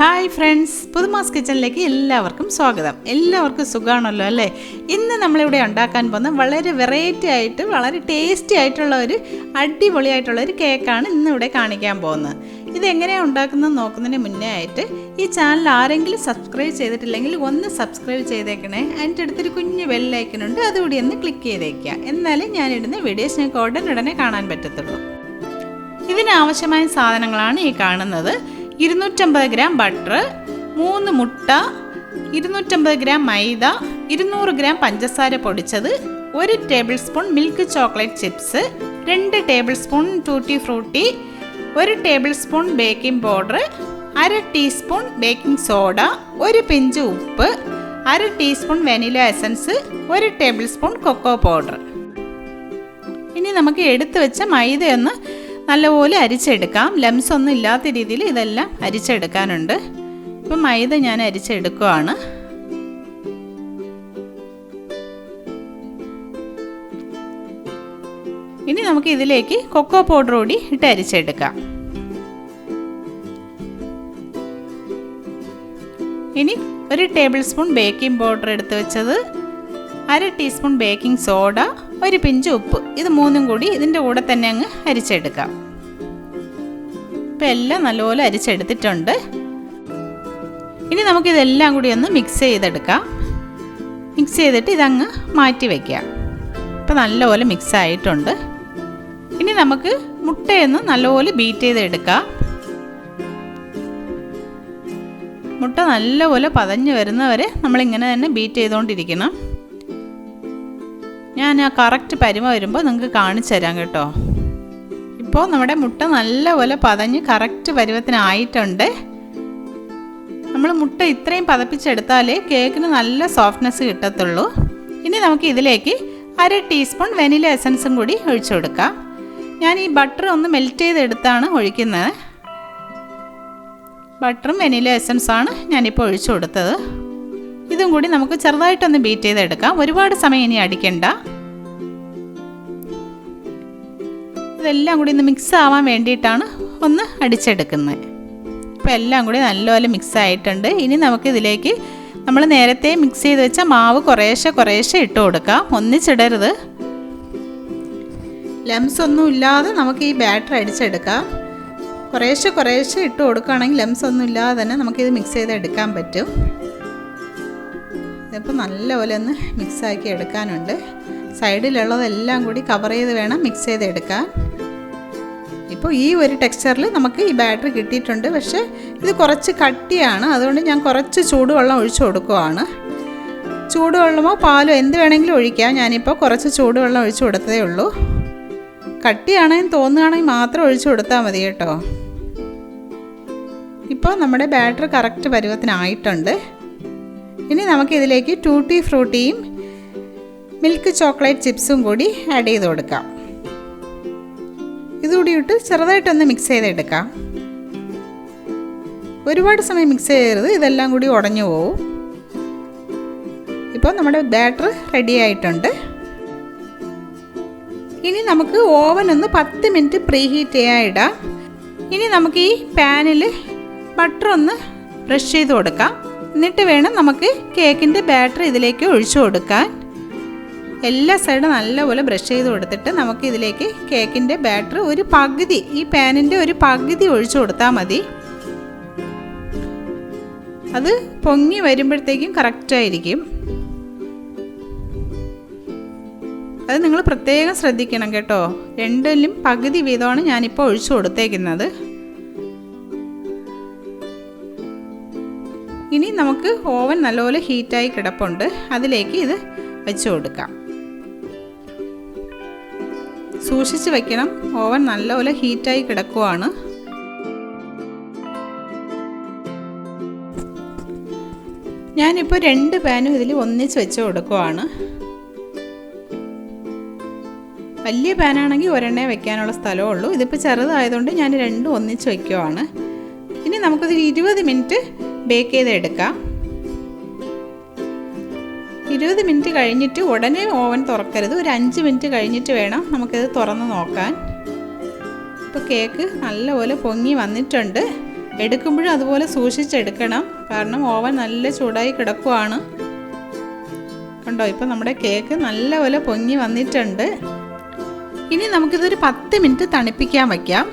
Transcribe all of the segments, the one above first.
Hi friends, പുതുമാസ് കിച്ചണിലേക്ക് എല്ലാവർക്കും സ്വാഗതം. എല്ലാവർക്കും സുഖമാണല്ലോ അല്ലേ? ഇന്ന് നമ്മളിവിടെ ഉണ്ടാക്കാൻ പോകുന്ന വളരെ വെറൈറ്റി ആയിട്ട് വളരെ ടേസ്റ്റി ആയിട്ടുള്ള ഒരു അടിപൊളിയായിട്ടുള്ള ഒരു കേക്കാണ് ഇന്നിവിടെ കാണിക്കാൻ പോകുന്നത്. ഇതെങ്ങനെയാണ് ഉണ്ടാക്കുന്നത് നോക്കുന്നതിന് മുന്നേ ആയിട്ട് ഈ ചാനൽ ആരെങ്കിലും സബ്സ്ക്രൈബ് ചെയ്തിട്ടില്ലെങ്കിൽ ഒന്ന് സബ്സ്ക്രൈബ് ചെയ്തേക്കണേ. അതിൻ്റെ അടുത്തൊരു കുഞ്ഞ് ബെല്ലൈക്കനുണ്ട്, അതുകൂടി ഒന്ന് ക്ലിക്ക് ചെയ്തേക്കുക. എന്നാലും ഞാനിടുന്ന വീഡിയോസ് നിങ്ങൾക്ക് ഉടനെ കാണാൻ പറ്റത്തുള്ളൂ. ഇതിനാവശ്യമായ സാധനങ്ങളാണ് ഈ കാണുന്നത്. 250 ഗ്രാം ബട്ടർ, 3 മുട്ട, 250 ഗ്രാം മൈദ, 200 ഗ്രാം പഞ്ചസാര പൊടിച്ചത്, 1 tablespoon milk chocolate chips, 2 tablespoon tutti frutti, 1 tablespoon baking powder, 1/2 teaspoon baking soda, 1 pinch ഉപ്പ്, 1/2 teaspoon vanilla essence, 1 tablespoon cocoa powder. ഇനി നമുക്ക് എടുത്തു വെച്ച മൈദയൊന്ന് നല്ലപോലെ അരിച്ചെടുക്കാം. ലംസ് ഒന്നും ഇല്ലാത്ത രീതിയിൽ ഇതെല്ലാം അരിച്ചെടുക്കാനുണ്ട്. ഇപ്പം മൈദ ഞാൻ അരിച്ചെടുക്കുകയാണ്. ഇനി നമുക്ക് ഇതിലേക്ക് കൊക്കോ പൗഡർ കൂടി ഇട്ട് അരിച്ചെടുക്കാം. ഇനി 1 ടേബിൾ സ്പൂൺ ബേക്കിംഗ് പൗഡർ എടുത്ത് വെച്ചത്, 1/2 ടീസ്പൂൺ ബേക്കിംഗ് സോഡ, 1 പിഞ്ച് ഉപ്പ്. ഇത് മൂന്നും കൂടി ഇതിൻ്റെ കൂടെ തന്നെ അങ്ങ് അരിച്ചെടുക്കാം. ഇപ്പം എല്ലാം നല്ലപോലെ അരിച്ചെടുത്തിട്ടുണ്ട്. ഇനി നമുക്കിതെല്ലാം കൂടി ഒന്ന് മിക്സ് ചെയ്തെടുക്കാം. മിക്സ് ചെയ്തിട്ട് ഇതങ്ങ് മാറ്റി വയ്ക്കാം. ഇപ്പം നല്ലപോലെ മിക്സ് ആയിട്ടുണ്ട്. ഇനി നമുക്ക് മുട്ടയൊന്ന് നല്ലപോലെ ബീറ്റ് ചെയ്തെടുക്കാം. മുട്ട നല്ലപോലെ പതഞ്ഞ് വരുന്നവരെ നമ്മളിങ്ങനെ തന്നെ ബീറ്റ് ചെയ്തുകൊണ്ടിരിക്കണം. ഞാൻ ആ കറക്റ്റ് പരിമ വരുമ്പോൾ നിങ്ങൾക്ക് കാണിച്ചു തരാം കേട്ടോ. ഇപ്പോൾ നമ്മുടെ മുട്ട നല്ലപോലെ പതഞ്ഞ് കറക്റ്റ് പരുവത്തിനായിട്ടുണ്ട്. നമ്മൾ മുട്ട ഇത്രയും പതപ്പിച്ചെടുത്താലേ കേക്കിന് നല്ല സോഫ്റ്റ്നെസ് കിട്ടത്തുള്ളൂ. ഇനി നമുക്ക് ഇതിലേക്ക് 1/2 ടീസ്പൂൺ വാനില എസൻസും കൂടി ഒഴിച്ചു കൊടുക്കാം. ഞാൻ ഈ ബട്ടർ ഒന്ന് മെൽറ്റ് ചെയ്തെടുത്താണ് ഒഴിക്കുന്നത്. ബട്ടറും വാനില എസൻസാണ് ഞാനിപ്പോൾ ഒഴിച്ചു കൊടുത്തത്. ഇതും കൂടി നമുക്ക് ചെറുതായിട്ടൊന്ന് ബീറ്റ് ചെയ്തെടുക്കാം. ഒരുപാട് സമയം ഇനി അടിക്കണ്ട. ഇതെല്ലാം കൂടി ഒന്ന് മിക്സ് ആവാൻ വേണ്ടിയിട്ടാണ് ഒന്ന് അടിച്ചെടുക്കുന്നത്. ഇപ്പോൾ എല്ലാം കൂടി നല്ലപോലെ മിക്സ് ആയിട്ടുണ്ട്. ഇനി നമുക്കിതിലേക്ക് നമ്മൾ നേരത്തെ മിക്സ് ചെയ്ത് വെച്ച മാവ് കുറേശ്ശെ ഇട്ട് കൊടുക്കാം. ഒന്നിച്ചിടരുത്. ലംസ് ഒന്നും ഇല്ലാതെ നമുക്ക് ഈ ബാറ്റർ അടിച്ചെടുക്കാം. കുറേശ്ശെ ഇട്ട് കൊടുക്കുകയാണെങ്കിൽ ലംസ് ഒന്നും ഇല്ലാതെ തന്നെ നമുക്കിത് മിക്സ് ചെയ്തെടുക്കാൻ പറ്റും. ഇതിപ്പോൾ നല്ലപോലെ ഒന്ന് മിക്സാക്കി എടുക്കാനുണ്ട്. സൈഡിലുള്ളതെല്ലാം കൂടി കവർ ചെയ്ത് വേണം മിക്സ് ചെയ്തെടുക്കാൻ. ഇപ്പോൾ ഈ ഒരു ടെക്സ്ചറിൽ നമുക്ക് ഈ ബാറ്റർ കിട്ടിയിട്ടുണ്ട്. പക്ഷേ ഇത് കുറച്ച് കട്ടിയാണ്. അതുകൊണ്ട് ഞാൻ കുറച്ച് ചൂടുവെള്ളം ഒഴിച്ചു കൊടുക്കുകയാണ്. ചൂടുവെള്ളമോ പാലോ എന്ത് വേണമെങ്കിലും ഒഴിക്കാം. ഞാനിപ്പോൾ കുറച്ച് ചൂടുവെള്ളം ഒഴിച്ചു കൊടുത്തതേ ഉള്ളൂ. കട്ടിയാണെന്ന് തോന്നുകയാണെങ്കിൽ മാത്രം ഒഴിച്ചു കൊടുത്താൽ മതി കേട്ടോ. ഇപ്പോൾ നമ്മുടെ ബാറ്റർ കറക്റ്റ് പരുവത്തിനായിട്ടുണ്ട്. ഇനി നമുക്കിതിലേക്ക് ടൂട്ടി ഫ്രൂട്ടിയും മിൽക്ക് ചോക്ലേറ്റ് ചിപ്സും കൂടി ആഡ് ചെയ്ത് കൊടുക്കാം. ഇതുകൂടി ഇട്ട് ചെറുതായിട്ടൊന്ന് മിക്സ് ചെയ്തെടുക്കാം. ഒരുപാട് സമയം മിക്സ് ചെയ്യരുത്, ഇതെല്ലാം കൂടി ഉടഞ്ഞു പോവും. ഇപ്പോൾ നമ്മുടെ ബാറ്റർ റെഡി ആയിട്ടുണ്ട്. ഇനി നമുക്ക് ഓവൻ ഒന്ന് 10 മിനിറ്റ് പ്രീ ഹീറ്റ് ചെയ്യാൻ ഇടാം. ഇനി നമുക്ക് ഈ പാനിൽ ബട്ടർ ഒന്ന് ബ്രഷ് ചെയ്ത് കൊടുക്കാം. എന്നിട്ട് വേണം നമുക്ക് കേക്കിൻ്റെ ബാറ്റർ ഇതിലേക്ക് ഒഴിച്ചു കൊടുക്കാൻ. എല്ലാ സൈഡും നല്ലപോലെ ബ്രഷ് ചെയ്ത് കൊടുത്തിട്ട് നമുക്ക് ഇതിലേക്ക് കേക്കിൻ്റെ ബാറ്റർ ഒരു പകുതി, ഈ പാനിൻ്റെ ഒരു പകുതി ഒഴിച്ചു കൊടുത്താൽ മതി. അത് പൊങ്ങി വരുമ്പോഴത്തേക്കും കറക്റ്റായിരിക്കും. അത് നിങ്ങൾ പ്രത്യേകം ശ്രദ്ധിക്കണം കേട്ടോ. രണ്ടിലും പകുതി വീതമാണ് ഞാനിപ്പോൾ ഒഴിച്ചു കൊടുത്തേക്കുന്നത്. ഇനി നമുക്ക് ഓവൻ നല്ലപോലെ ഹീറ്റായി കിടപ്പുണ്ട്. അതിലേക്ക് ഇത് വെച്ച് കൊടുക്കാം. സൂക്ഷിച്ച് വയ്ക്കണം, ഓവൻ നല്ലപോലെ ഹീറ്റായി കിടക്കുവാണ്. ഞാനിപ്പോൾ 2 പാനും ഇതിൽ ഒന്നിച്ച് വെച്ച് കൊടുക്കുവാണ്. വലിയ പാനാണെങ്കിൽ ഒരെണ്ണേ വെക്കാനുള്ള സ്ഥലമേ ഉള്ളൂ. ഇതിപ്പോൾ ചെറുതായതുകൊണ്ട് ഞാൻ 2 ഒന്നിച്ച് വയ്ക്കുവാണ്. ഇനി നമുക്കിത് 20 മിനിറ്റ് ബേക്ക് ചെയ്തെടുക്കാം. 20 മിനിറ്റ് കഴിഞ്ഞിട്ട് ഉടനെ ഓവൻ തുറക്കരുത്. ഒരു 5 മിനിറ്റ് കഴിഞ്ഞിട്ട് വേണം നമുക്കിത് തുറന്ന് നോക്കാൻ. ഇപ്പോൾ കേക്ക് നല്ലപോലെ പൊങ്ങി വന്നിട്ടുണ്ട്. എടുക്കുമ്പോഴും അതുപോലെ സൂക്ഷിച്ചെടുക്കണം, കാരണം ഓവൻ നല്ല ചൂടായി കിടക്കുവാണ്. കണ്ടോ, ഇപ്പം നമ്മുടെ കേക്ക് നല്ലപോലെ പൊങ്ങി വന്നിട്ടുണ്ട്. ഇനി നമുക്കിതൊരു 10 മിനിറ്റ് തണുപ്പിക്കാൻ വയ്ക്കാം.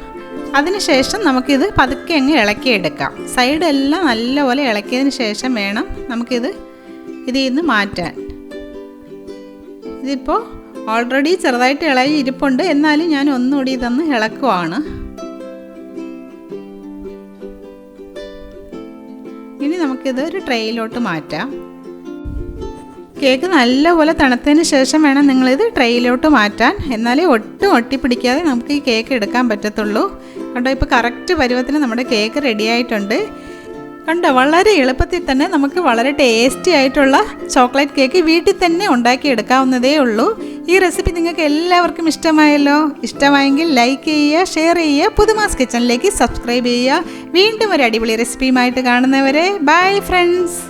അതിനുശേഷം നമുക്കിത് പതുക്കെ അങ്ങ് ഇളക്കിയെടുക്കാം. സൈഡെല്ലാം നല്ലപോലെ ഇളക്കിയതിന് ശേഷം വേണം നമുക്കിത് ഇതിൽ നിന്ന് മാറ്റാൻ. ഇതിപ്പോൾ ഓൾറെഡി ചെറുതായിട്ട് ഇളകി ഇരിപ്പുണ്ട്, എന്നാലും ഞാൻ ഒന്നുകൂടി ഇതൊന്ന് ഇളക്കുവാണ്. ഇനി നമുക്കിത് ഒരു ട്രേയിലോട്ട് മാറ്റാം. കേക്ക് നല്ലപോലെ തണുത്തതിന് ശേഷം വേണം നിങ്ങളിത് ട്രേയിലോട്ട് മാറ്റാൻ, എന്നാലേ ഒട്ടും ഒട്ടിപ്പിടിക്കാതെ നമുക്ക് ഈ കേക്ക് എടുക്കാൻ പറ്റത്തുള്ളൂ. കണ്ടോ, ഇപ്പോൾ കറക്റ്റ് പരുവത്തിന് നമ്മുടെ കേക്ക് റെഡി ആയിട്ടുണ്ട്. കണ്ടോ, വളരെ എളുപ്പത്തിൽ തന്നെ നമുക്ക് വളരെ ടേസ്റ്റി ആയിട്ടുള്ള ചോക്ലേറ്റ് കേക്ക് വീട്ടിൽ തന്നെ ഉണ്ടാക്കിയെടുക്കാവുന്നതേ ഉള്ളൂ. ഈ റെസിപ്പി നിങ്ങൾക്ക് എല്ലാവർക്കും ഇഷ്ടമായല്ലോ. ഇഷ്ടമായെങ്കിൽ ലൈക്ക് ചെയ്യുക, ഷെയർ ചെയ്യുക, പുതുമാസ് കിച്ചണിലേക്ക് സബ്സ്ക്രൈബ് ചെയ്യുക. വീണ്ടും ഒരു അടിപൊളി റെസിപ്പിയുമായിട്ട് കാണുന്നവരെ ബൈ ഫ്രണ്ട്സ്.